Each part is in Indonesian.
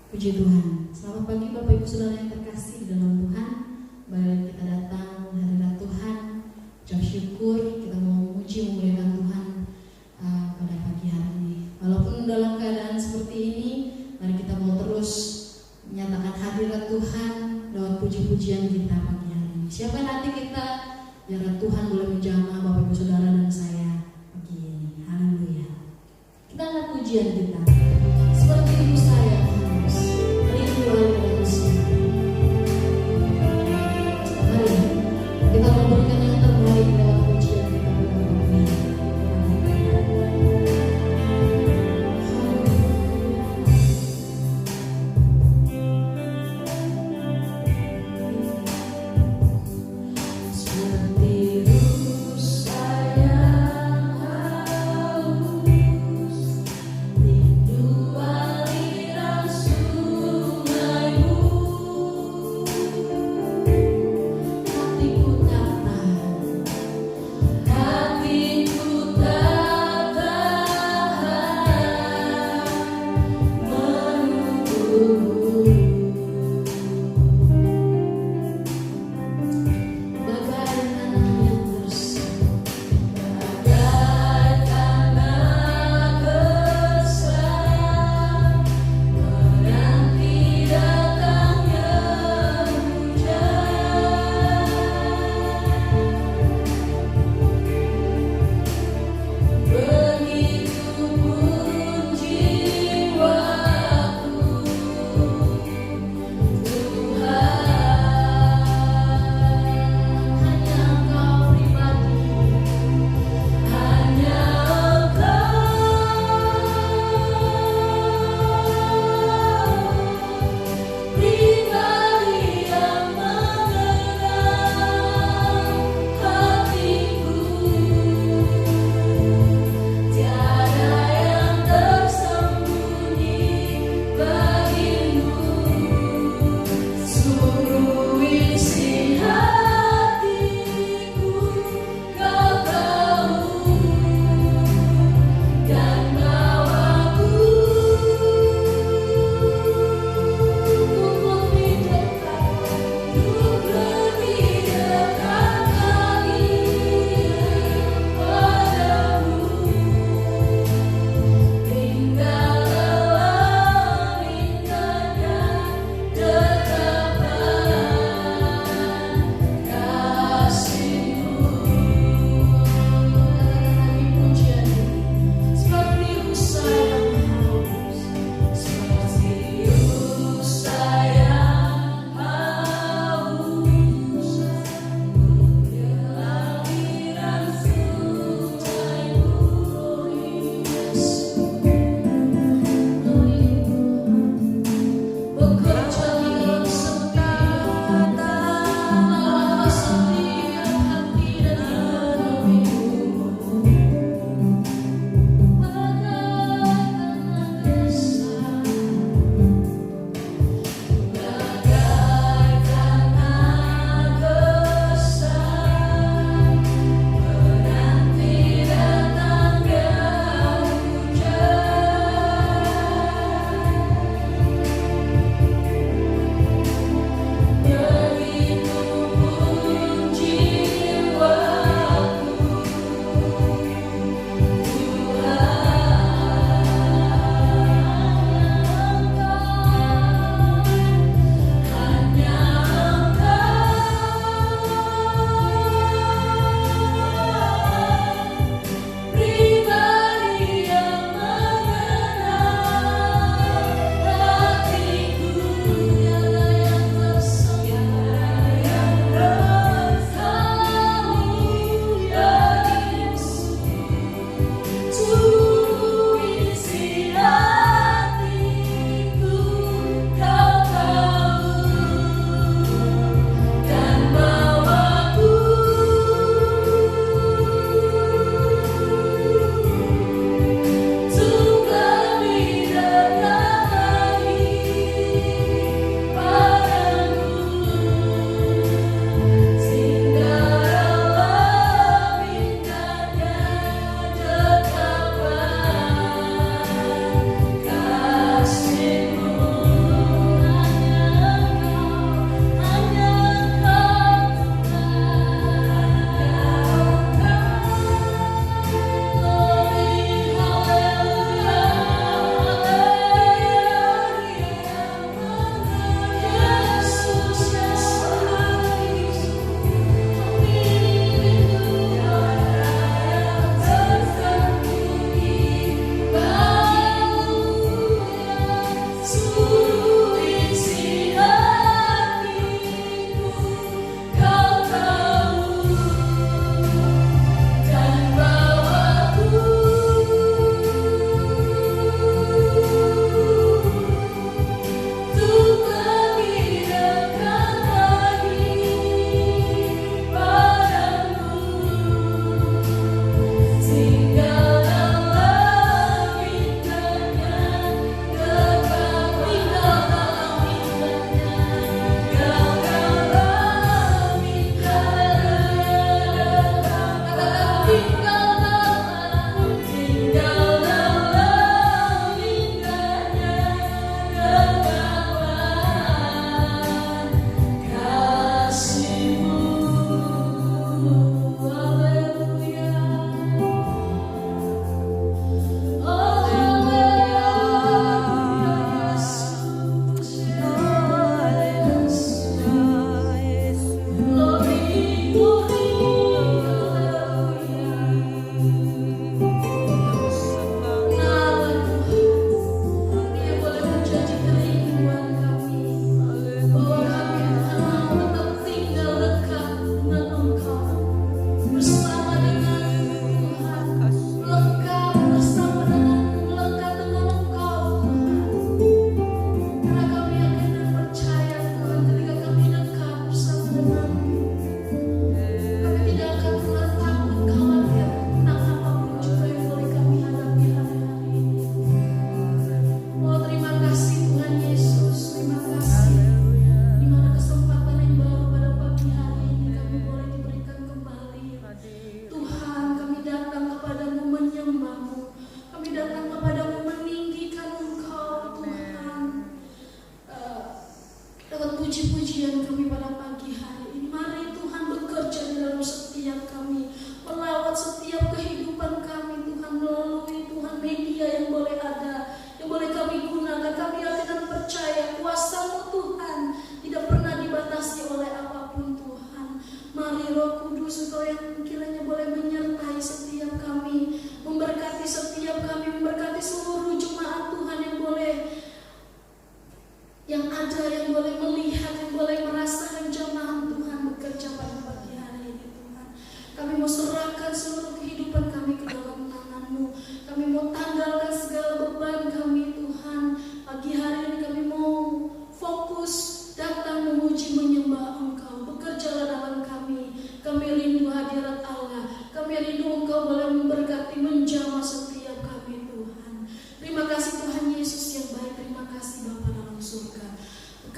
Puji Tuhan. Selamat pagi Bapak Ibu Saudara yang terkasih di dalam Tuhan. Kembali kita datang hadirat Tuhan, ucap syukur, kita mau memuji memuliakan Tuhan pada pagi hari ini. Walaupun dalam keadaan seperti ini, mari kita mau terus menyatakan hadirat Tuhan lewat puji-pujian kita pagi hari ini. Siapa nanti kita, biar Tuhan boleh menjamah Bapak Ibu Saudara dan saya pagi ini. Haleluya. Kita angkat pujian kita. Seperti ibu saya harus rindu pada usia. Mari kita memberikan yang terbaik lewat pujian kita pada pagi ini. Seperti ibu saya harus rindu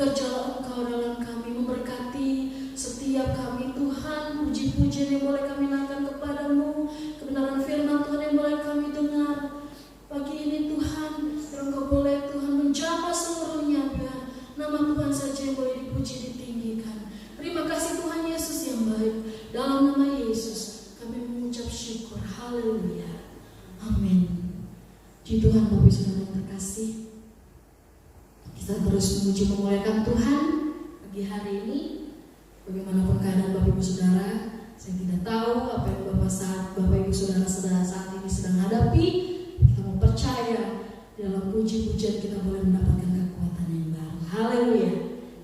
Kerjalah Engkau dalam kami, memberkati setiap kami Tuhan. Puji-pujian yang boleh kami naikkan kepadamu, kebenaran firman Tuhan yang boleh kami dengar pagi ini Tuhan. Engkau boleh Tuhan menjamah seluruhnya Tuhan. Nama Tuhan saja yang boleh dipuji, ditinggikan. Terima kasih Tuhan Yesus yang baik. Dalam nama Yesus kami mengucap syukur. Haleluya. Amin. Puji Tuhan Bapak Saudara yang terkasih. Kita terus memuji memuliakan Tuhan pagi hari ini. Bagaimanapun keadaan Bapak Ibu Saudara, saya tidak tahu apa yang Bapak Ibu Saudara saat ini sedang hadapi. Kita mau percaya dalam puji-pujian kita boleh mendapatkan kekuatan yang baru. Haleluya.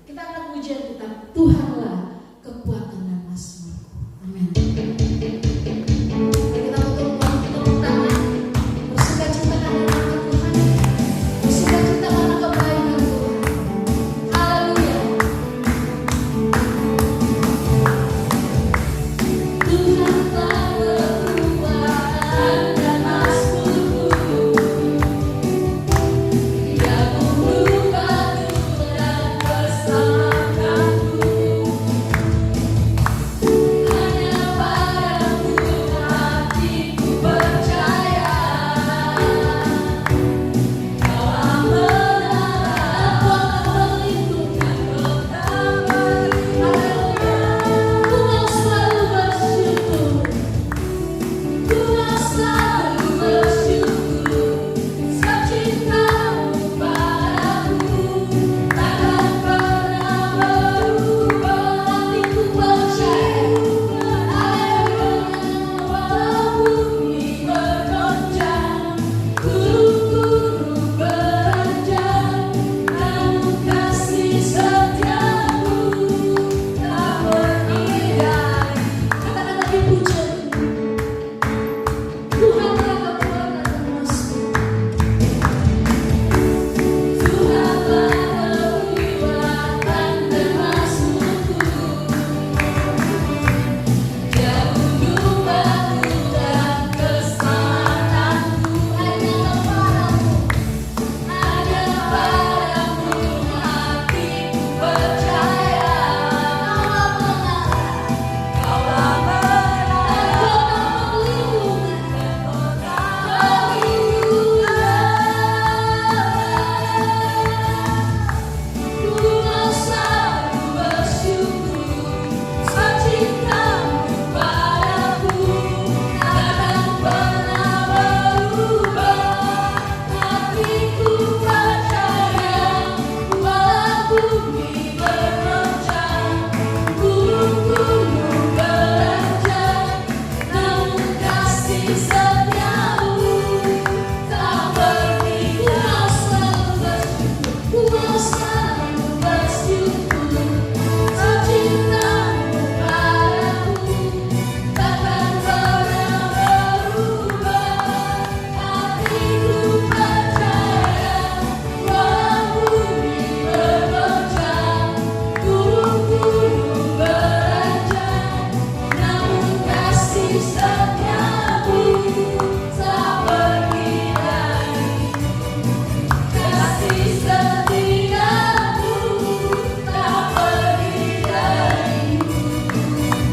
Kita akan pujian kita, Tuhanlah kekuatan dan mazmurku. Amin. Kita untuk tepuk tangan, bersuka cita karena nama Tuhan, bersuka cita karena kebaikan Tuhan. Haleluya. Tuhan telah kekuatan dan mazmurku. Dia membuka dan bersamakanku. Hanya padamu hatiku percaya. Kau menara, Kau melindungi, Haleluya. Ku mau selalu bersyukur. Ku mau selalu bersyukur. Sebab cintamu padaku takkan pernah berubah. Hatiku percaya. Haleluya. Walau bumi bergoncang, gunung-gunung beranjak, namun kasih setiamu tak pergi dari. Katakan lagi pujian. Tuhanlah kekuatan dan mazmurku. Tuhanlah kekuatan dan mazmurku. Dia gunung batu dan keselamatanku. Hanya padamu hatiku percaya. Kaulah menara, ku mau selalu bersyukur. Sebab cintamu padaku takkan pernah berubah. Hatiku percaya. Walau bumi bergoncang, gunung-gunung beranjak, namun kasih setiamu tak pergi. Ku mau selalu bersyukur. Sebab cintamu padaku takkan pernah berubah. Hatiku percaya. Walau bumi bergoncang, gunung-gunung beranjak, namun kasih setiamu tak pergi dari. Kasih setiamu tak pergi dari.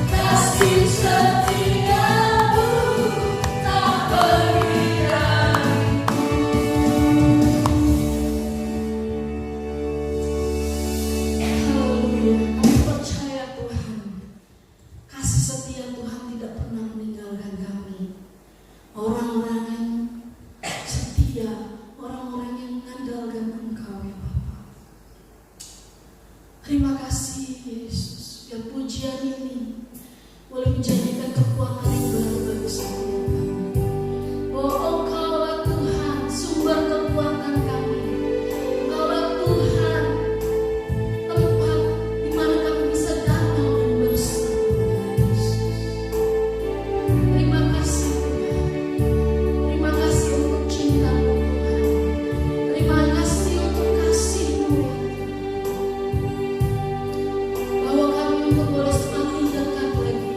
Kasih setiamu tak pergi dari. Haleluya. Kami percaya Tuhan, kasih setia Tuhan tidak pernah meninggalkan kami. Orang-orang yang setia, orang-orang yang mengandalkan Engkau ya Bapa. Terima kasih Yesus. Biar pujian ini boleh menjadikan kekuatan yang baru bagi setiap kami. Oh Engkaulah Tuhan, sumber kekuatan kami. Engkaulah Tuhan, tempat di mana kami bisa datang dan bersama Yesus. Terima kasih Tuhan. Terima kasih untuk cinta-Mu Tuhan. Terima kasih untuk kasih-Mu ya Tuhan. Bawa kami untuk boleh semakin dekat lagi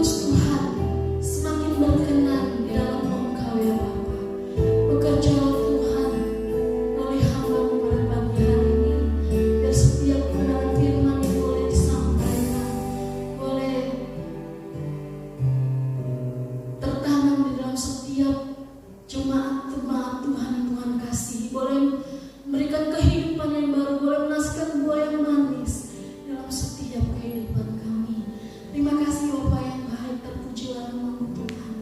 Kudus Tuhan semakin berkenan di dalam Engkau ya Bapa. Bekerjalah Tuhan oleh hamba-Mu pada pagi hari ini, biar setiap kebenaran firman yang boleh disampaikan boleh tertanam di dalam setiap jemaat-jemaat Tuhan yang Tuhan kasihi, boleh memberikan kehidupan yang baru, boleh menasihkan buah yang manis dalam setiap kehidupan kami. Terima kasih Bapa yang baik, terpujilah nama-Mu Tuhan.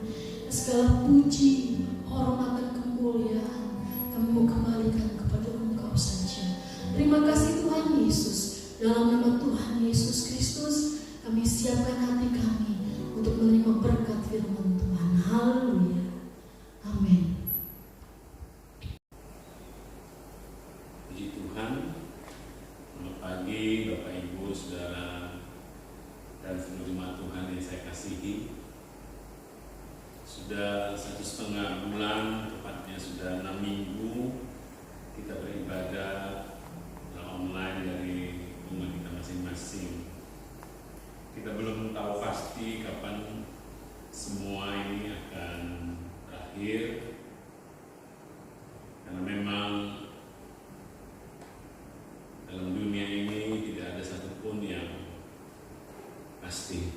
Dan segala puji, hormat dan kemuliaan kami mau kembalikan kepada Engkau saja. Terima kasih Tuhan Yesus. Dalam nama Tuhan Yesus Kristus kami siapkan hati kami untuk menerima berkat firman Tuhan. Haleluya. Amin. Puji Tuhan. Selamat pagi Bapak Ibu, Saudara, dan seluruh jemaat Tuhan yang saya kasihi. Sudah 1,5 bulan, tepatnya sudah 6 minggu kita beribadah online dari rumah kita masing-masing. Kita belum tahu pasti kapan semua ini akan berakhir, karena memang dalam dunia ini tidak ada satupun yang pasti,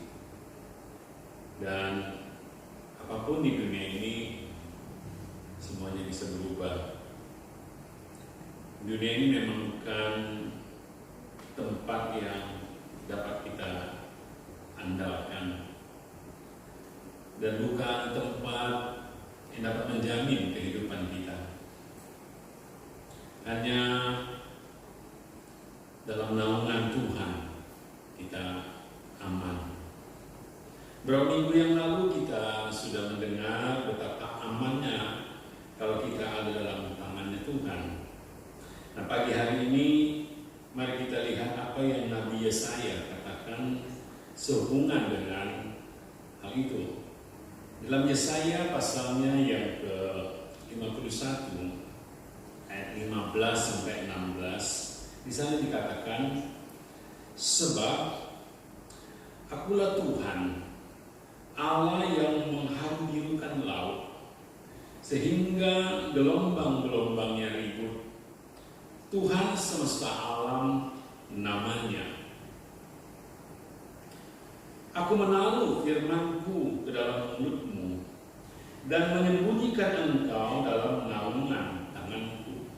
dan apapun di dunia ini semuanya bisa berubah. Dunia ini memang bukan tempat yang dapat kita andalkan, dan bukan tempat yang dapat menjamin kehidupan kita. Hanya dalam naungan Tuhan kita aman. Beberapa minggu yang lalu kita sudah mendengar betapa amannya kalau kita ada dalam tangannya Tuhan. Nah, pagi hari ini mari kita lihat apa yang Nabi Yesaya katakan sehubungan dengan hal itu. Dalam Yesaya pasalnya yang ke-51 ayat 15 sampai 16, di sana dikatakan, sebab Akulah Tuhan, Allah yang menghamburkan laut, sehingga gelombang-gelombangnya ribut. Tuhan semesta alam namanya. Aku menaruh firman-Ku ke dalam mulutmu, dan menyembunyikan engkau dalam naungan tangan-Ku,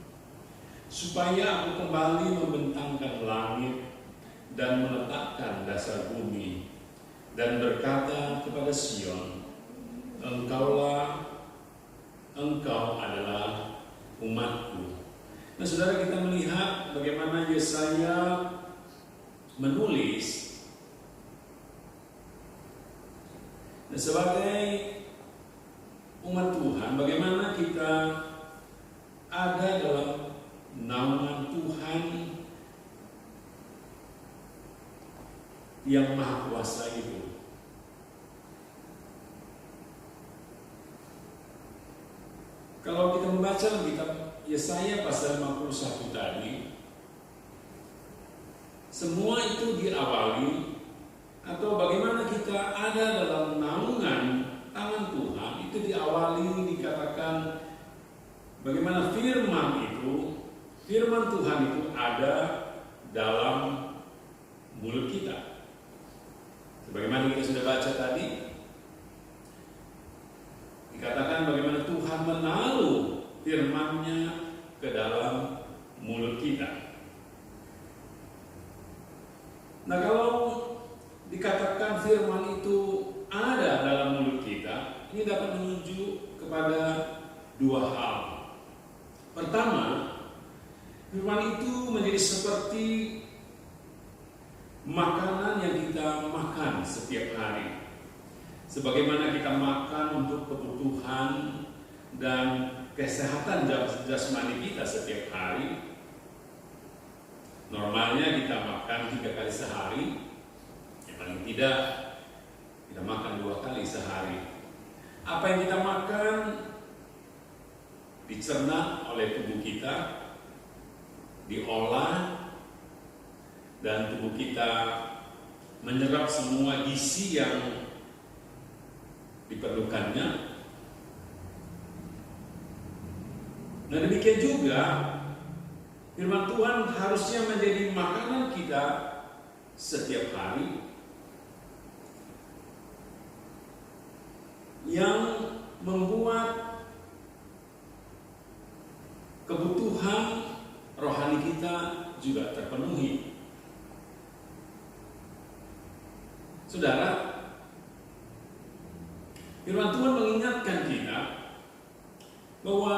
supaya aku kembali membentangkan langit dan meletakkan dasar bumi, dan berkata kepada Sion, engkau adalah umatku. Nah, saudara, kita melihat bagaimana Yesaya menulis. Nah, sebagai umat Tuhan, bagaimana kita ada dalam naungan Tuhan yang Maha Kuasa itu. Kalau kita membaca kitab Yesaya pasal 51 tadi, semua itu diawali, atau bagaimana kita ada dalam naungan tangan Tuhan, itu diawali dikatakan bagaimana firman Tuhan itu ada dalam mulut kita. Sebagaimana kita sudah baca tadi, dikatakan bagaimana Tuhan menaruh firman-Nya ke dalam mulut kita. Nah, kalau dikatakan firman itu ada dalam mulut kita, ini dapat menunjuk kepada dua hal. Pertama, firman itu menjadi seperti makanan yang kita makan setiap hari. Sebagaimana kita makan untuk kebutuhan dan kesehatan jasmani kita setiap hari. Normalnya kita makan 3 kali sehari, yang paling tidak kita makan 2 kali sehari. Apa yang kita makan dicerna oleh tubuh kita, diolah, dan tubuh kita menyerap semua isi yang diperlukannya. Nah, demikian juga firman Tuhan harusnya menjadi makanan kita setiap hari, yang membuat kebutuhan rohani kita juga terpenuhi. Saudara, firman Tuhan mengingatkan kita bahwa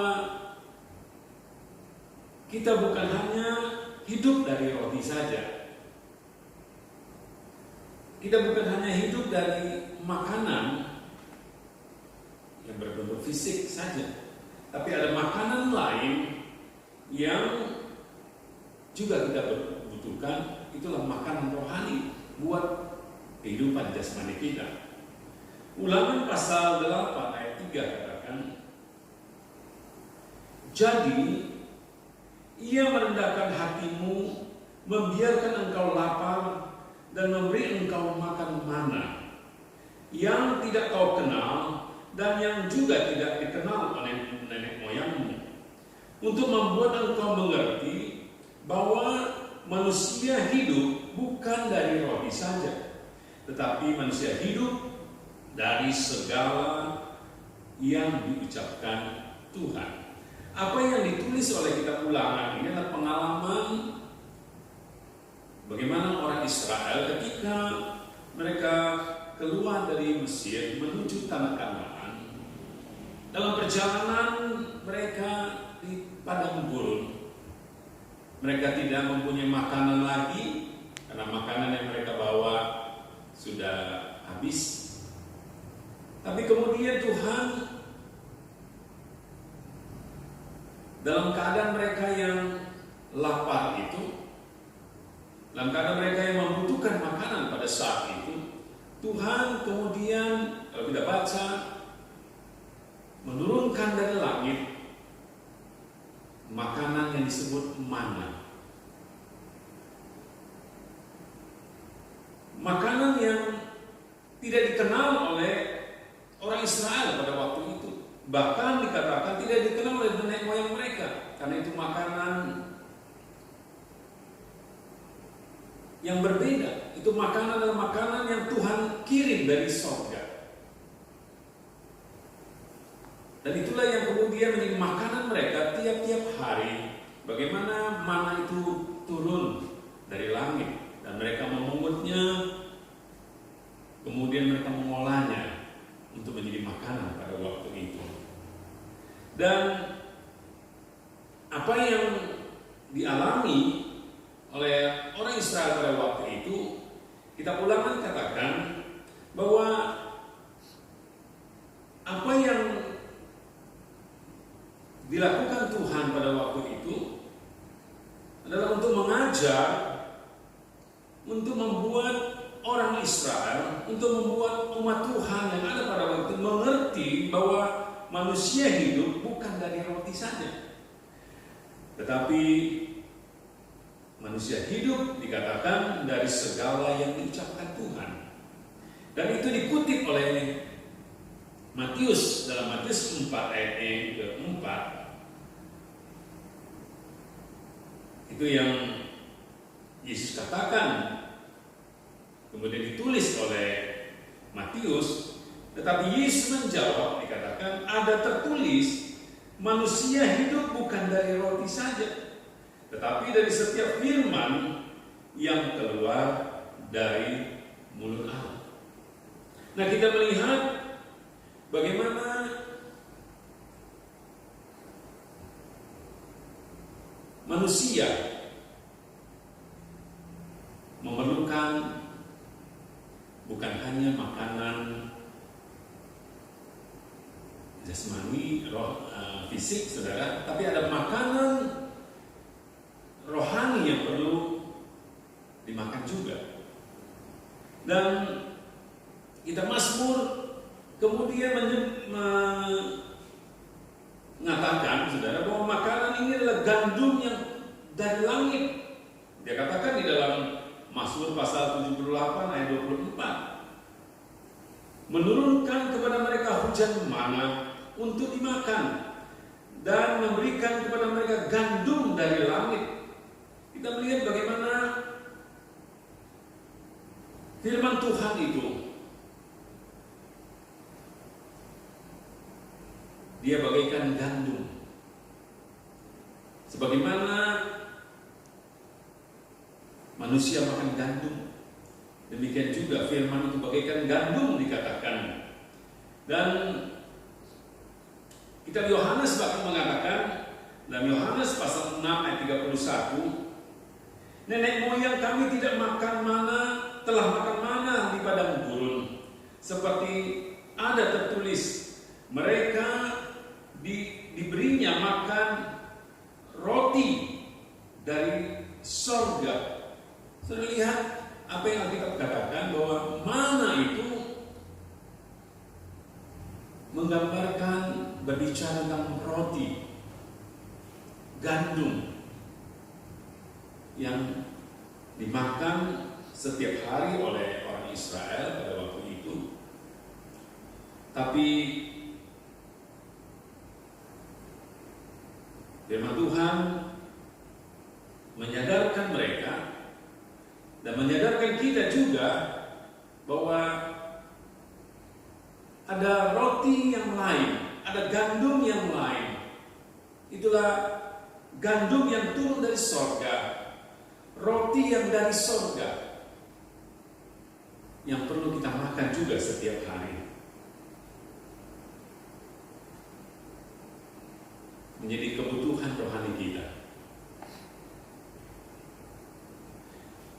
kita bukan hanya hidup dari roti saja. Kita bukan hanya hidup dari makanan yang berbentuk fisik saja, tapi ada makanan lain yang juga kita butuhkan. Itulah makanan rohani buat kehidupan jasmani kita. Ulangan pasal 8 ayat 3 katakan, jadi ia merendahkan hatimu, membiarkan engkau lapar, dan memberi engkau makan mana yang tidak kau kenal dan yang juga tidak dikenal oleh nenek moyangmu, untuk membuat engkau mengerti bahwa manusia hidup bukan dari roti saja, tetapi manusia hidup dari segala yang diucapkan Tuhan. Apa yang ditulis oleh kitab Ulangan ini adalah pengalaman bagaimana orang Israel ketika mereka keluar dari Mesir menuju tanah Kanaan. Dalam perjalanan mereka di padang gurun, mereka tidak mempunyai makanan lagi karena makanan yang mereka bawa sudah habis. Tapi kemudian Tuhan, dalam keadaan mereka yang lapar itu, dalam keadaan mereka yang membutuhkan makanan pada saat itu, Tuhan kemudian, kalau kita baca, menurunkan dari langit makanan yang disebut mana. Makanan yang tidak dikenal oleh orang Israel pada waktu itu. Bahkan dikatakan tidak dikenal oleh nenek moyang mereka, karena itu makanan yang berbeda. Itu makanan adalah makanan yang Tuhan kirim dari surga. Dan itulah yang kemudian menjadi makanan mereka tiap-tiap hari. Bagaimana mana itu turun dari langit dan mereka memungutnya, kemudian mereka mengolahnya untuk menjadi makanan pada waktu itu. Dan apa yang dialami oleh orang Israel pada waktu itu, kitab Ulangan katakan bahwa apa yang dilakukan Tuhan pada waktu itu adalah untuk mengajar, untuk membuat orang Israel, untuk membuat umat Tuhan yang ada pada waktu itu mengerti bahwa manusia hidup bukan dari roti saja, tetapi manusia hidup dikatakan dari segala yang diucapkan Tuhan. Dan itu dikutip oleh Matius dalam Matius 4 ayat yang ke-4. Itu yang Yesus katakan, kemudian ditulis oleh Matius. Tetapi Yesus menjawab, dikatakan ada tertulis, manusia hidup bukan dari roti saja, tetapi dari setiap firman yang keluar dari mulut Allah. Nah, kita melihat bagaimana manusia memerlukan bukan hanya makanan jasmani, fisik, saudara, tapi ada makanan rohani yang perlu dimakan juga. Dan kita Mazmur kemudian mengatakan, saudara, bahwa makanan ini adalah gandum yang dari langit. Dia katakan di dalam Mazmur pasal 78 ayat 24, menurunkan kepada mereka hujan mana untuk dimakan dan memberikan kepada mereka gandum dari langit. Kita melihat bagaimana firman Tuhan itu, dia bagaikan gandum. Sebagaimana manusia makan gandum, demikian juga firman itu bagaikan gandum dikatakan. Dan kitab Yohanes bahkan mengatakan dalam Yohanes pasal 6 ayat 31, nenek moyang kami tidak telah makan mana di padang gurun, seperti ada tertulis, mereka diberinya makan roti dari sorga. Sudah lihat apa yang kita katakan bahwa mana itu menggambarkan, berbicara tentang roti, gandum yang dimakan setiap hari oleh orang Israel pada waktu itu. Tapi firman Tuhan menyadarkan mereka dan menyadarkan kita juga bahwa ada roti yang lain, ada gandum yang lain. Itulah gandum yang turun dari sorga, roti yang dari sorga, yang perlu kita makan juga setiap hari. Menjadi kebutuhan rohani kita.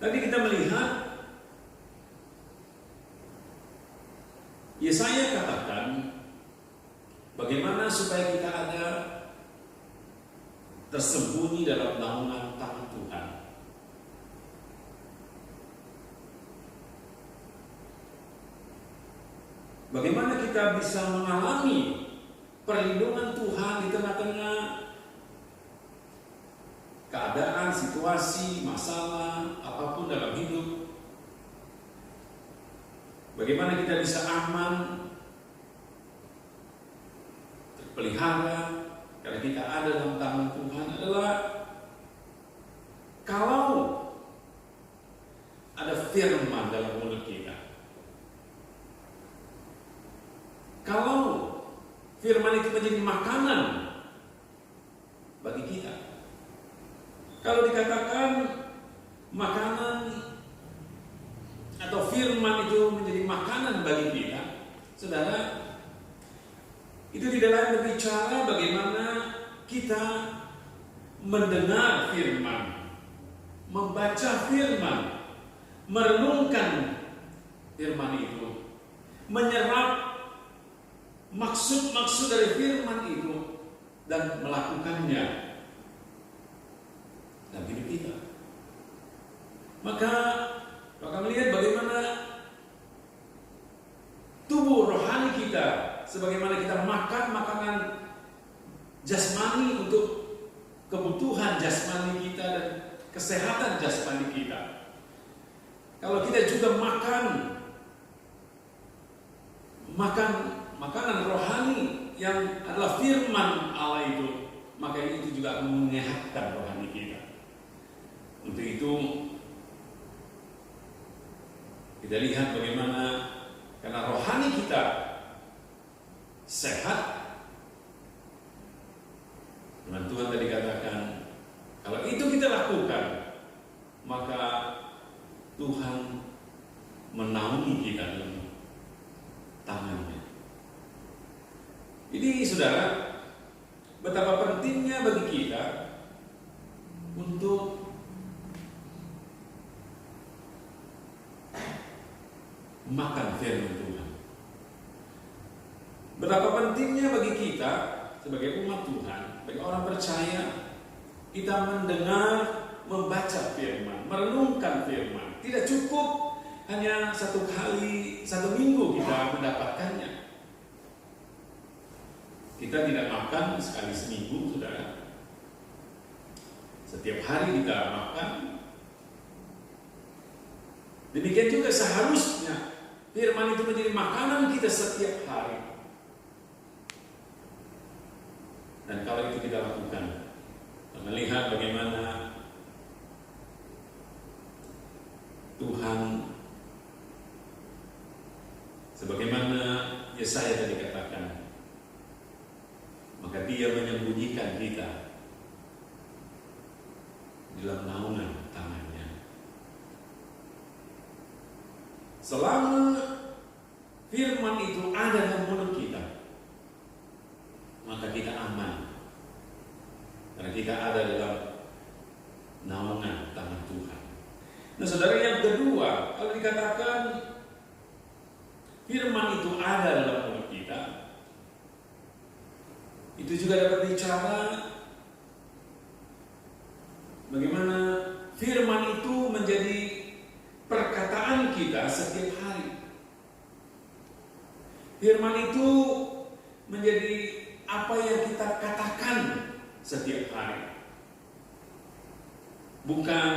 Tadi kita melihat Yesaya katakan bagaimana supaya kita ada tersembunyi dalam naungan tangan Tuhan. Bagaimana kita bisa mengalami perlindungan Tuhan di tengah-tengah keadaan, situasi, masalah, apapun dalam hidup. Bagaimana kita bisa aman, terpelihara, karena kita ada dalam tangan Tuhan adalah kalau ada firman dalam mulut kita. Kalau firman itu menjadi makanan bagi kita. Kalau dikatakan makanan atau firman itu menjadi makanan bagi kita, saudara, itu tidak lain berbicara bagaimana kita mendengar firman, membaca firman, merenungkan firman itu, menyerap maksud-maksud dari firman itu dan melakukannya dalam hidup kita. Maka melihat bagaimana tubuh rohani kita, sebagaimana kita makan makanan jasmani untuk kebutuhan jasmani kita dan kesehatan jasmani kita. Kalau kita juga makan makanan rohani yang adalah firman Allah itu, maka itu juga akan menyehatkan rohani kita. Untuk itu kita lihat bagaimana karena rohani kita sehat. Firman Tuhan tadi katakan, kalau itu kita lakukan, maka Tuhan menaungi kita dalam tangannya. Jadi saudara, betapa pentingnya bagi kita untuk makan firman Tuhan. Betapa pentingnya bagi kita sebagai umat Tuhan, bagi orang percaya, kita mendengar, membaca firman, merenungkan firman. Tidak cukup hanya satu minggu kita mendapatkannya. Kita tidak makan sekali seminggu, saudara. Setiap hari kita makan. Demikian juga seharusnya firman itu menjadi makanan kita setiap hari. Dan kalau itu kita lakukan, melihat bagaimana Tuhan, sebagaimana Yesaya tadi katakan, maka Dia menyembunyikan kita di dalam naungan tangan-Nya. Selama firman itu ada dalam mulut kita, maka kita aman, karena kita ada dalam naungan tangan Tuhan. Nah, saudara, yang kedua, kalau dikatakan firman itu ada dalam mulut kita, itu juga dapat bicara bagaimana firman itu menjadi perkataan kita setiap hari. Firman itu menjadi apa yang kita katakan setiap hari. Bukan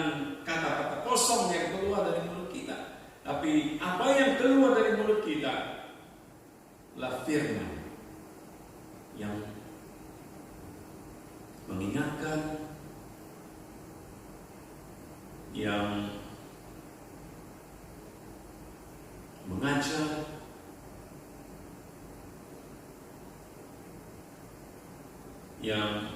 kata-kata kosong yang keluar dari mulut kita, tapi apa yang keluar dari mulut kita adalah firman yang mengingatkan, yang mengajar, yang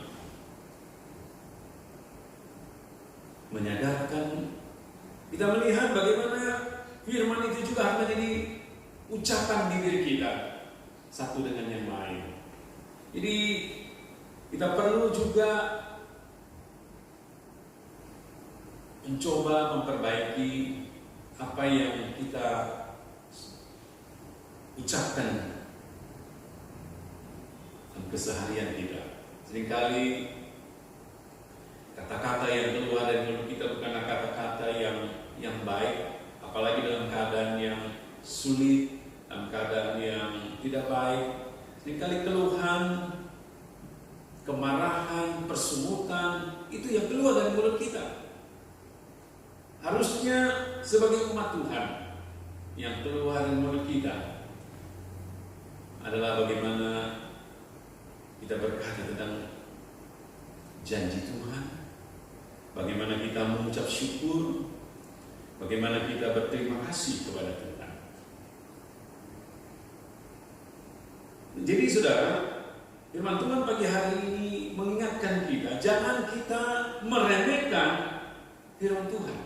menyadarkan. Kita melihat bagaimana firman itu juga harus menjadi ucapan di diri kita satu dengan yang lain. Jadi kita perlu juga mencoba memperbaiki apa yang kita ucapkan dalam keseharian kita. Seringkali kata-kata yang keluar dari mulut kita bukanlah kata-kata yang baik, apalagi dalam keadaan yang sulit, dalam keadaan yang tidak baik. Seringkali keluhan, kemarahan, persungutan, itu yang keluar dari mulut kita. Harusnya sebagai umat Tuhan, yang keluar dari mulut kita adalah bagaimana kita berkata tentang janji Tuhan, bagaimana kita mengucap syukur, bagaimana kita berterima kasih kepada Tuhan. Jadi saudara, firman Tuhan pagi hari ini mengingatkan kita, jangan kita meremehkan firman Tuhan.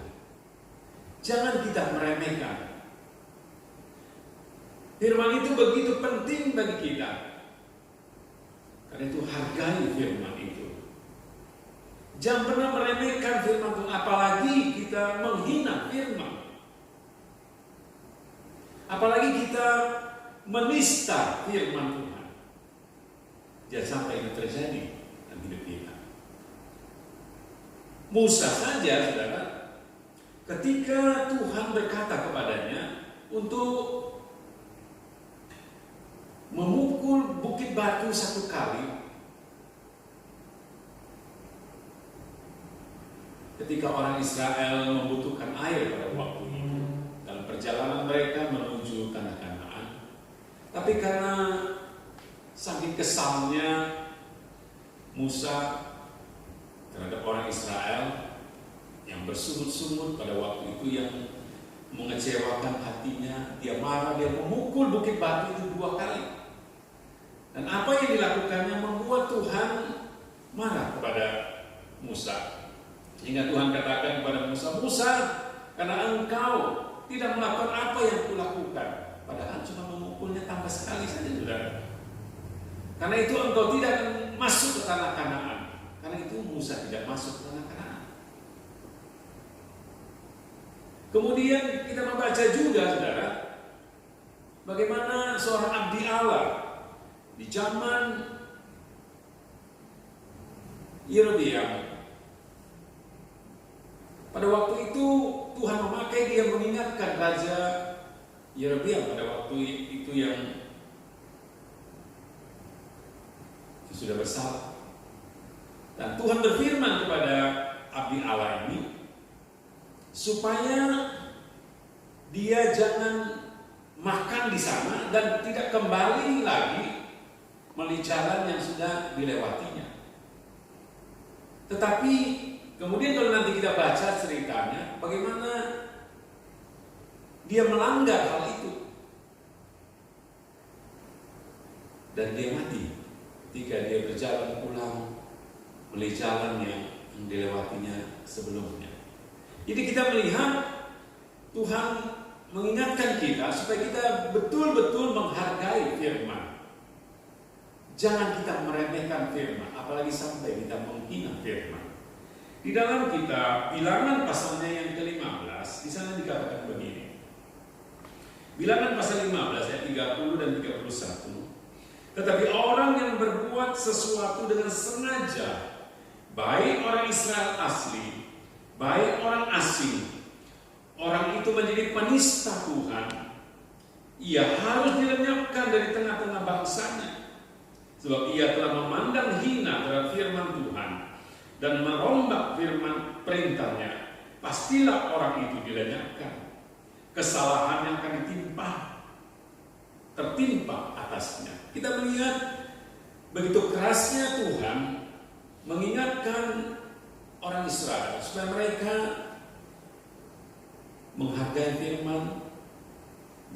Jangan kita meremehkan. Firman itu begitu penting bagi kita. Karena itu hargai firman itu. Jangan pernah meremehkan firman Tuhan, apalagi kita menghina firman. Apalagi kita menista firman Tuhan. Jangan sampai itu terjadi dalam hidup kita. Musa saja, saudara, ketika Tuhan berkata kepadanya untuk memukul bukit batu 1 kali, ketika orang Israel membutuhkan air pada waktu itu dalam perjalanan mereka menuju tanah Kanaan. Tapi karena saking kesalnya Musa terhadap orang Israel yang bersungut-sungut pada waktu itu, yang mengecewakan hatinya, dia marah, dia memukul bukit batu itu 2 kali. Dan apa yang dilakukannya membuat Tuhan marah kepada Musa. Hingga Tuhan katakan kepada Musa, "Musa, karena engkau tidak melakukan apa yang kulakukan, padahal cuma memukulnya tambah sekali saja, saudara. Karena itu engkau tidak masuk ke tanah Kanaan." Karena itu Musa tidak masuk ke tanah Kanaan. Kemudian kita membaca juga, saudara, bagaimana seorang abdi Allah di zaman Yerobeam. Pada waktu itu Tuhan memakai dia mengingatkan Raja Yerobeam pada waktu itu yang sudah bersalah. Dan Tuhan berfirman kepada abdi Allah ini supaya dia jangan makan di sana dan tidak kembali lagi melalui jalan yang sudah dilewatinya. Tetapi kemudian kalau nanti kita baca ceritanya, bagaimana dia melanggar hal itu dan dia mati ketika dia berjalan pulang melalui jalan yang dilewatinya sebelumnya. Jadi kita melihat Tuhan mengingatkan kita supaya kita betul-betul menghargai firman. Jangan kita meremehkan firman, apalagi sampai kita menghina firman. Di dalam kitab Bilangan pasalnya yang ke-15, di sana dikatakan begini. Bilangan pasal 15 ayat 30 dan 31. Tetapi orang yang berbuat sesuatu dengan sengaja, baik orang Israel asli, baik orang asing, orang itu menjadi penista Tuhan, ia harus dilenyapkan dari tengah-tengah bangsanya. Sebab ia telah memandang hina terhadap firman Tuhan dan merombak firman perintahnya, pastilah orang itu dilenyapkan. Kesalahan yang akan tertimpa atasnya. Kita melihat begitu kerasnya Tuhan mengingatkan orang Israel supaya mereka menghargai firman.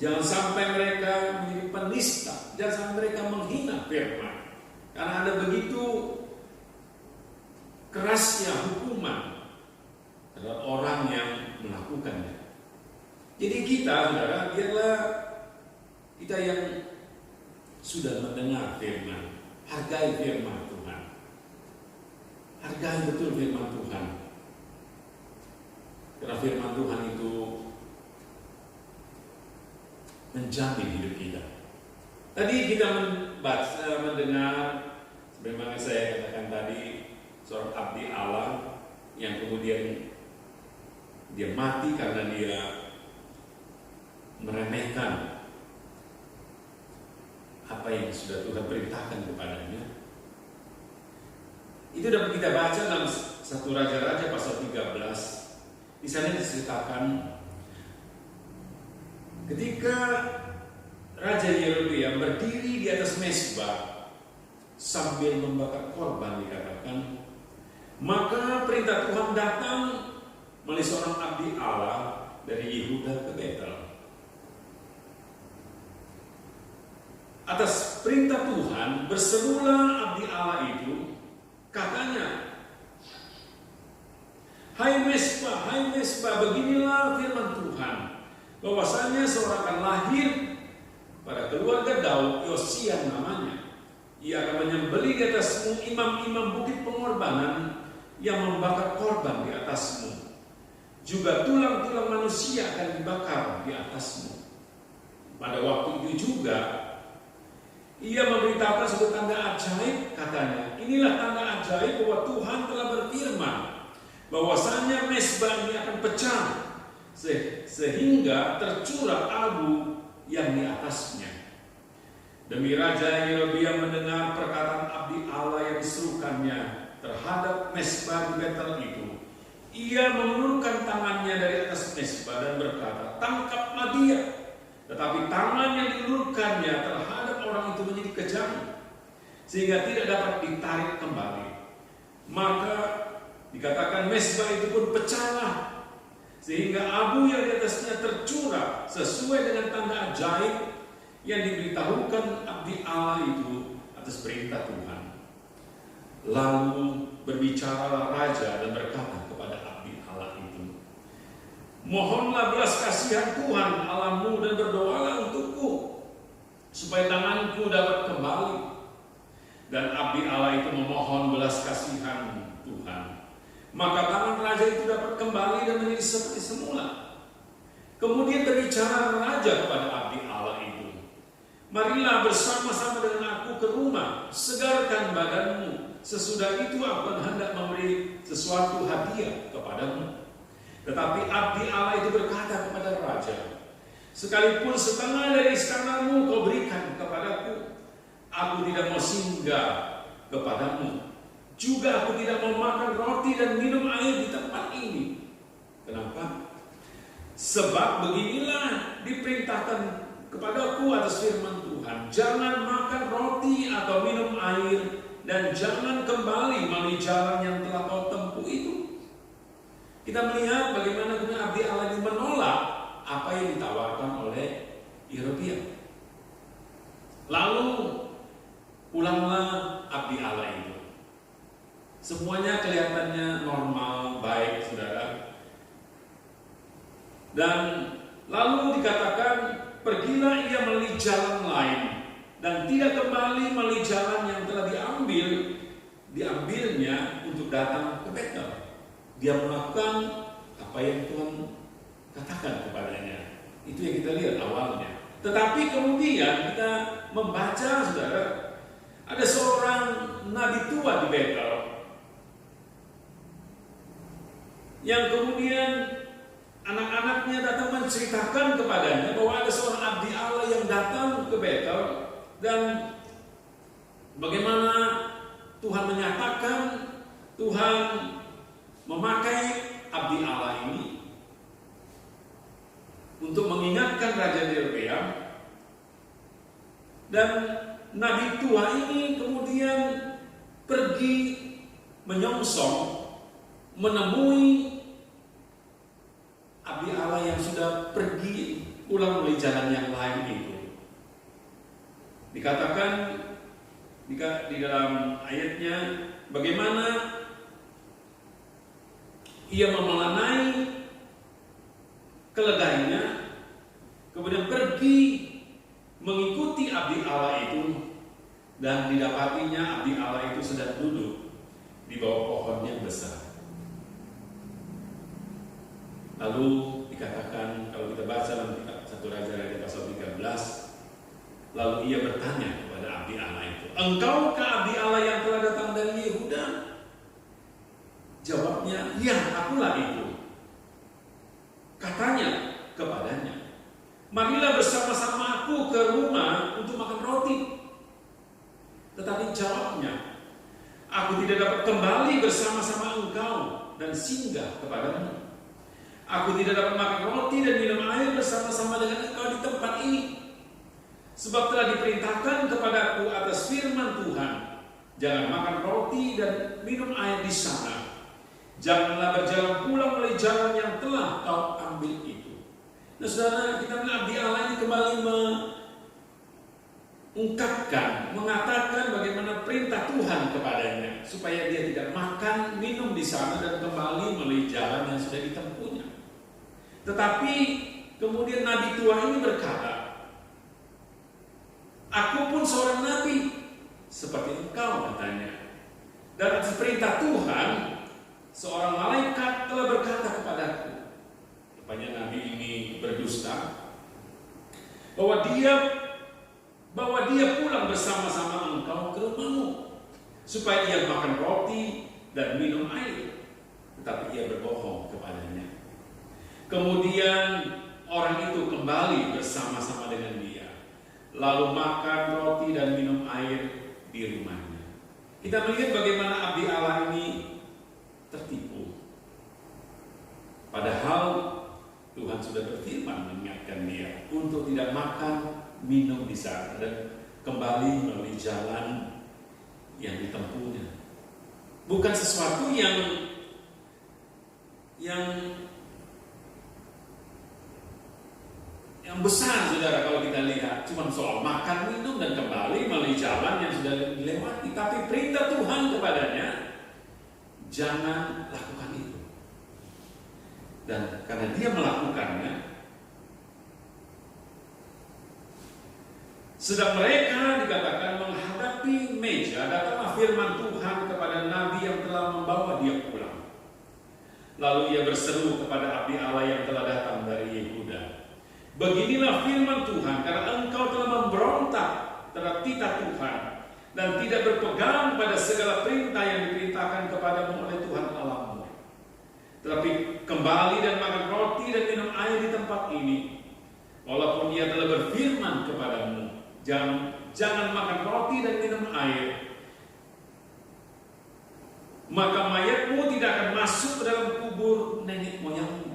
Jangan sampai mereka menjadi penista, jangan sampai mereka menghina firman. Karena ada begitu kerasnya hukuman terhadap orang yang melakukannya. Jadi kita, saudara, biarlah kita yang sudah mendengar firman, hargai firman Tuhan. Hargai betul firman Tuhan. Karena firman Tuhan itu menjamin hidup kita. Tadi kita mendengar, sebagaimana saya katakan tadi, seorang abdi Allah yang kemudian dia mati karena dia meremehkan apa yang sudah Tuhan perintahkan kepadanya. Itu dapat kita baca dalam 1 Raja-Raja pasal 13. Di sana diceritakan ketika Raja Yerobeam berdiri di atas mezbah sambil membakar korban, dikatakan, maka perintah Tuhan datang melalui seorang abdi Allah dari Yehuda ke Betel. Atas perintah Tuhan berserulah abdi Allah itu, katanya, hai Mezbah, beginilah firman Tuhan, bahwasanya seorang akan lahir pada keluarga Daud, Yosia namanya. Ia akan menyembelih di atasmu imam-imam bukit pengorbanan yang membakar korban di atasmu. Juga tulang-tulang manusia akan dibakar di atasmu. Pada waktu itu juga ia memberitakan suatu tanda ajaib, katanya, inilah tanda ajaib bahwa Tuhan telah berfirman bahwasanya mezbah ini akan pecah sehingga tercurah abu yang di atasnya. Demi Raja Yerobeam mendengar perkataan abdi Allah yang diserukannya terhadap mezbah di Betel itu, ia mengulurkan tangannya dari atas mezbah dan berkata, tangkaplah dia. Tetapi tangan yang diulurkannya terhadap orang itu menjadi kejam, sehingga tidak dapat ditarik kembali. Maka dikatakan mezbah itu pun pecahlah, sehingga abu yang di atasnya tercurah sesuai dengan tanda ajaib yang diberitahukan abdi Allah itu atas perintah Tuhan. Lalu berbicaralah raja dan berkata kepada abdi Allah itu, mohonlah belas kasihan Tuhan Allahmu dan berdoalah untukku supaya tanganku dapat kembali. Dan abdi Allah itu memohon belas kasihan Tuhan. Maka tangan raja itu dapat kembali dan menjadi seperti semula. Kemudian berbicara raja kepada abdi Allah itu, marilah bersama-sama dengan aku ke rumah, segarkan badanmu. Sesudah itu aku akan hendak memberi sesuatu hadiah kepadamu. Tetapi abdi Allah itu berkata kepada raja, sekalipun setengah dari istanamu kau berikan kepadaku, aku tidak mau singgah kepadamu. Juga aku tidak mau makan roti dan minum air di tempat ini. Kenapa? Sebab beginilah diperintahkan kepadaku atas firman Tuhan, jangan makan roti atau minum dan jangan kembali melalui jalan yang telah kau tempuh itu. Kita melihat bagaimana kemudian abdi Allah ini menolak apa yang ditawarkan oleh Yerobeam. Lalu pulanglah abdi Allah itu. Semuanya kelihatannya normal, baik, saudara. Dan lalu dikatakan, pergilah ia melalui jalan lain dan tidak kembali melalui jalan yang telah diambilnya untuk datang ke Betel. Dia melakukan apa yang Tuhan katakan kepadanya. Itu yang kita lihat awalnya. Tetapi kemudian kita membaca, saudara, ada seorang nabi tua di Betel yang kemudian anak-anaknya datang menceritakan kepadanya bahwa ada seorang abdi Allah yang datang ke Betel, dan bagaimana Tuhan menyatakan, Tuhan memakai abdi Allah ini untuk mengingatkan Raja Yerobeam. Dan nabi tua ini kemudian pergi menyongsong menemui abdi Allah yang sudah pergi pulang melalui jalan yang lain itu. Dikatakan di dalam ayatnya bagaimana ia memelanai keledainya, kemudian pergi mengikuti abdi Allah itu, dan didapatinya abdi Allah itu sedang duduk di bawah pohon yang besar. Lalu dikatakan, kalau kita baca dalam kitab 1 Raja-Raja pasal 13, lalu ia bertanya kepada abdi Allah itu, "Engkaukah abdi Allah yang telah datang dari Yehuda?" Jawabnya, "Ya, akulah itu." Katanya kepadanya, "Marilah bersama-sama aku ke rumah untuk makan roti." Tetapi jawabnya, "Aku tidak dapat kembali bersama-sama engkau dan singgah kepadamu. Aku tidak dapat makan roti dan minum air bersama-sama dengan engkau di tempat ini. Sebab telah diperintahkan kepadaku atas firman Tuhan, jangan makan roti dan minum air di sana. Janganlah berjalan pulang melalui jalan yang telah kau ambil itu." Nah, saudara, kita melihat abdi Allah ini kembali mengatakan bagaimana perintah Tuhan kepadanya supaya dia tidak makan, minum di sana dan kembali melalui jalan yang sudah ditempuhnya. Tetapi kemudian nabi tua ini berkata, "Aku pun seorang nabi seperti engkau," katanya. "Dan atas perintah Tuhan, seorang malaikat telah berkata kepadaku," rupanya nabi ini berdusta, bahwa dia pulang bersama-sama engkau ke rumahmu supaya ia makan roti dan minum air. Tetapi ia berbohong kepadanya. Kemudian orang itu kembali bersama-sama dengan dia, lalu makan roti dan minum air di rumahnya. Kita melihat bagaimana abdi Allah ini tertipu. Padahal Tuhan sudah berfirman mengingatkan dia untuk tidak makan, minum di sana dan kembali melalui jalan yang ditempuhnya. Bukan sesuatu yang besar, saudara, kalau kita lihat cuma soal makan, minum dan kembali melalui jalan yang sudah dilewati. Tapi perintah Tuhan kepadanya, jangan lakukan itu. Dan karena dia melakukannya, sedang mereka dikatakan menghadapi meja, datanglah firman Tuhan kepada nabi yang telah membawa dia pulang. Lalu ia berseru kepada abdi Allah yang telah datang dari Yehuda, "Beginilah firman Tuhan, karena engkau telah memberontak terhadap titah Tuhan dan tidak berpegang pada segala perintah yang diperintahkan kepadamu oleh Tuhan Allahmu, tetapi kembali dan makan roti dan minum air di tempat ini, walaupun ia telah berfirman kepadamu, jangan makan roti dan minum air, maka mayatmu tidak akan masuk ke dalam kubur nenek moyangmu."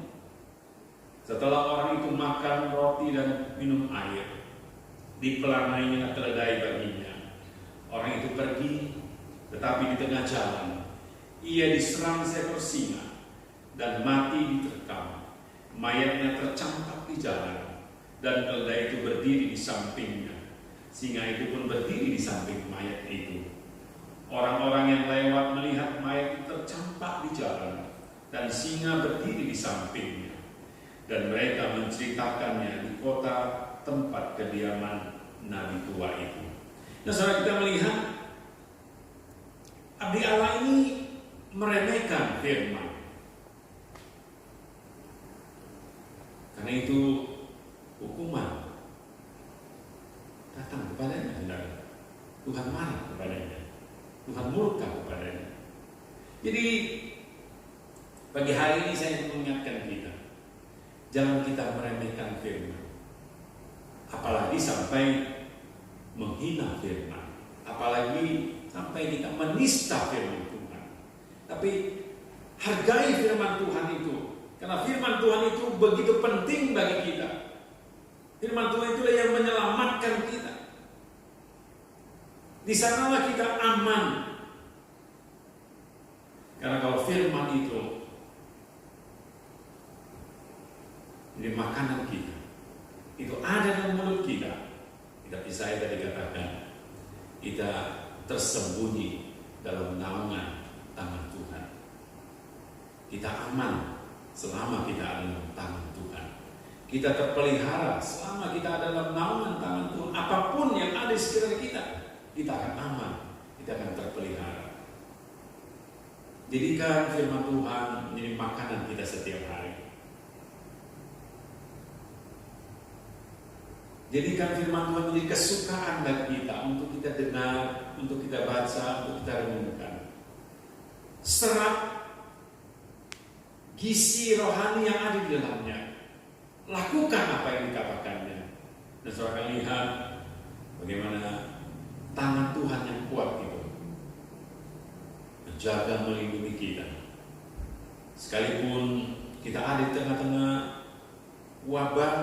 Setelah orang itu makan roti dan minum air, dipelanainya keledai baginya. Orang itu pergi Tetapi di tengah jalan, ia diserang seekor singa dan mati diterkam. Mayatnya tercampak di jalan, dan keledai itu berdiri di sampingnya. Singa itu pun berdiri di samping mayat itu. Orang-orang yang lewat melihat mayat itu tercampak di jalan, dan singa berdiri di sampingnya. Dan mereka menceritakannya di kota tempat kediaman Nabi tua itu. Nah, saudara, kita melihat abdi Allah ini meremehkan firman. Karena itu hukuman datang kepadanya, saudara. Tuhan marah kepadanya, Tuhan murka kepadanya. Jadi pagi hari ini saya mengingatkan kita, jangan kita meremehkan firman, apalagi sampai menghina firman, apalagi sampai kita menista firman Tuhan. Tapi hargai firman Tuhan itu, karena firman Tuhan itu begitu penting bagi kita. Firman Tuhan itulah yang menyelamatkan kita. Di sanalah kita aman. Karena kalau firman itu ini makanan kita, itu ada dalam mulut kita. Kita bisa tadi katakan, kita tersembunyi dalam naungan tangan Tuhan. Kita aman selama kita ada dalam tangan Tuhan. Kita terpelihara selama kita ada dalam naungan tangan Tuhan. Apapun yang ada di sekitar kita, kita akan aman, kita akan terpelihara. Jadikan firman Tuhan menjadi makanan kita setiap hari. Jadikan firman Tuhan menjadi kesukaan bagi kita, untuk kita dengar, untuk kita baca, untuk kita renungkan. Serap gizi rohani yang ada di dalamnya. Lakukan apa yang dikatakannya. Dan saudara akan lihat bagaimana tangan Tuhan yang kuat itu menjaga, melindungi kita. Sekalipun kita ada di tengah-tengah wabah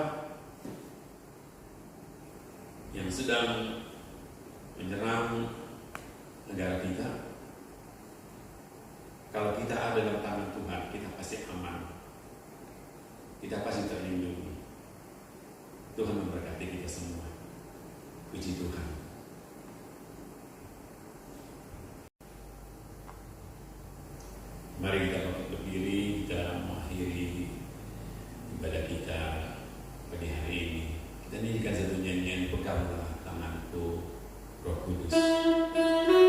yang sedang menyerang negara kita, kalau kita ada dalam tangan Tuhan, kita pasti aman, kita pasti terlindungi. Tuhan memberkati kita semua. Puji Tuhan. Mari kita berdiri, kita mengakhiri ibadah kita pada hari ini. Kita nyanyikan satu nyanyian, "Peganglah tanganku, Roh Kudus." Setiap hari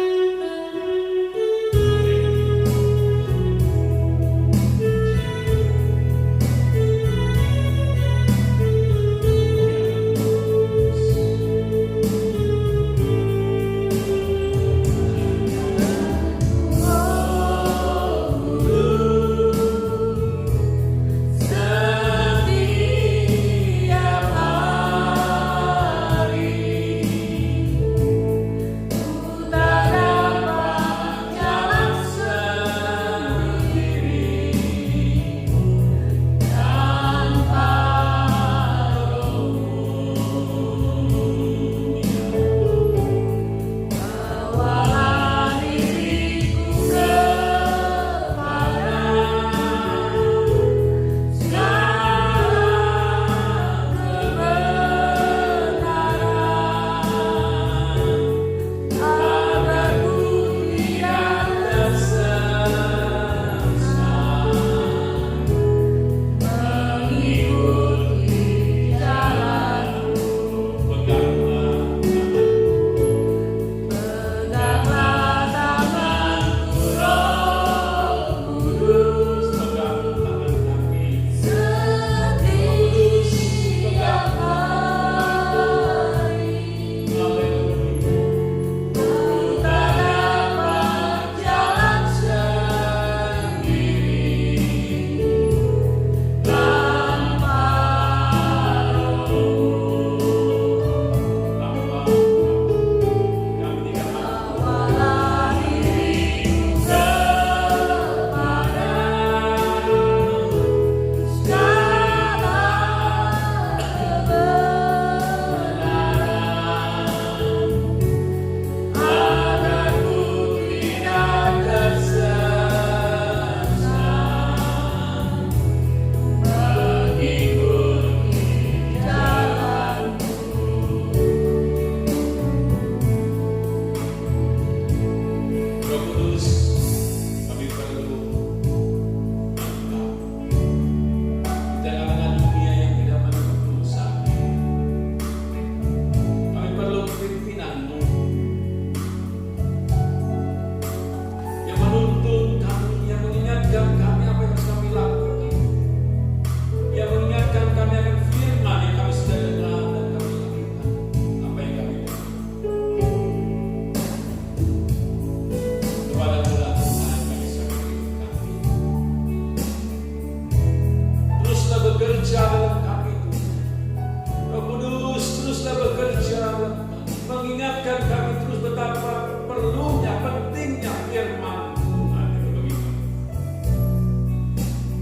mengingatkan kami terus betapa perlunya, pentingnya firman Tuhan itu bagi kami.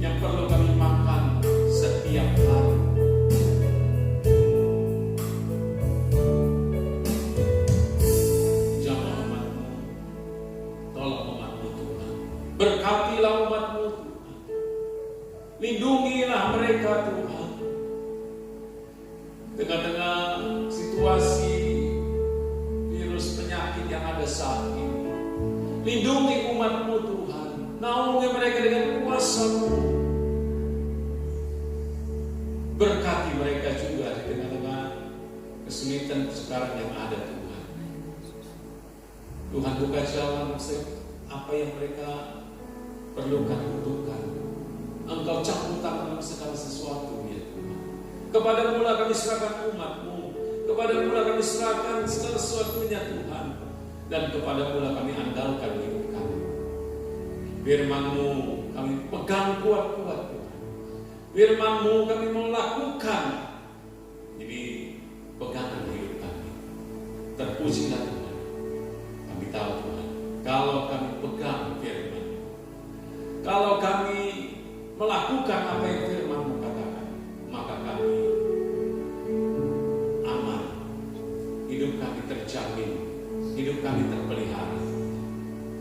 Yang perlu kami makan setiap hari. Jamah umat-Mu, tolong umat-Mu Tuhan. Berkatilah umat-Mu Tuhan. Lindungilah mereka Tuhan. Tengah-tengah situasi virus penyakit yang ada saat ini, lindungi umat-Mu Tuhan. Naungi mereka dengan kuasa-Mu. Berkati mereka juga di tengah-tengah kesulitan sekarang yang ada Tuhan. Tuhan buka jalan apa yang mereka perlukan, butuhkan. Engkau campur tangan dalam segala sesuatu ya Tuhan. Kepada-Mu lah kami serahkan umat-Mu. Kepada-Mu lah kami serahkan segala sesuatunya Tuhan. Dan kepada-Mu lah kami andalkan hidup kami. Firman-Mu kami pegang kuat-kuat Tuhan. Firman-Mu kami mau lakukan. Jadi pegangan hidup kami. Terpujilah Tuhan. Kami tahu Tuhan, kalau kami pegang firman, kalau kami melakukan apa yang firman-Mu katakan, maka kami aman. Hidup kami terjamin. Hidup kami terpelihara.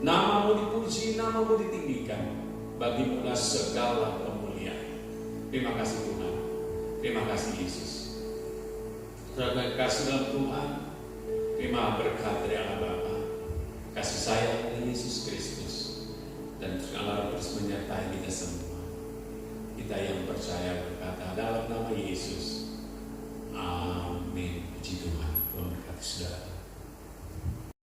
Nama-Mu dipuji, Nama-Mu ditinggikan. Bagi-Mu lah segala kemuliaan. Terima kasih Tuhan. Terima kasih Yesus. Terima kasih dalam Tuhan. Terima berkat dari Allah Bapa, kasih sayang dari Yesus Kristus, dan Allah terus menyertai kita semua. Kita yang percaya berkata dalam nama Yesus. Amin. Puji Tuhan. Tuhan berkati saudara.